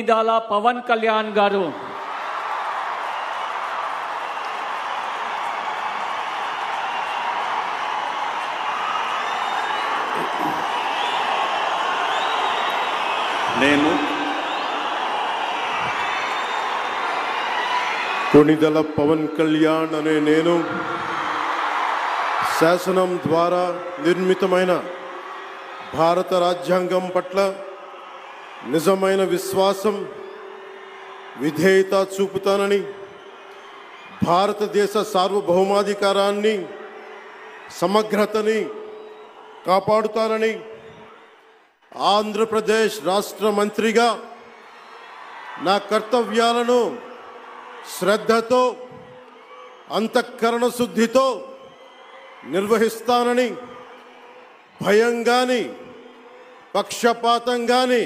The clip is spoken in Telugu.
కొణిదెల పవన్ కళ్యాణ్ గారు నేను కొణిదెల పవన్ కళ్యాణ్ అనే నేను శాసనం ద్వారా నిర్మితమైన భారత రాజ్యాంగం పట్ల నిజమైన విశ్వాసం విధేయత చూపుతానని, భారతదేశ సార్వభౌమాధికారాన్ని సమగ్రతని కాపాడుతానని, ఆంధ్రప్రదేశ్ రాష్ట్ర మంత్రిగా నా కర్తవ్యాలను శ్రద్ధతో అంతఃకరణ శుద్ధితో నిర్వహిస్తానని, భయం గాని పక్షపాతం గాని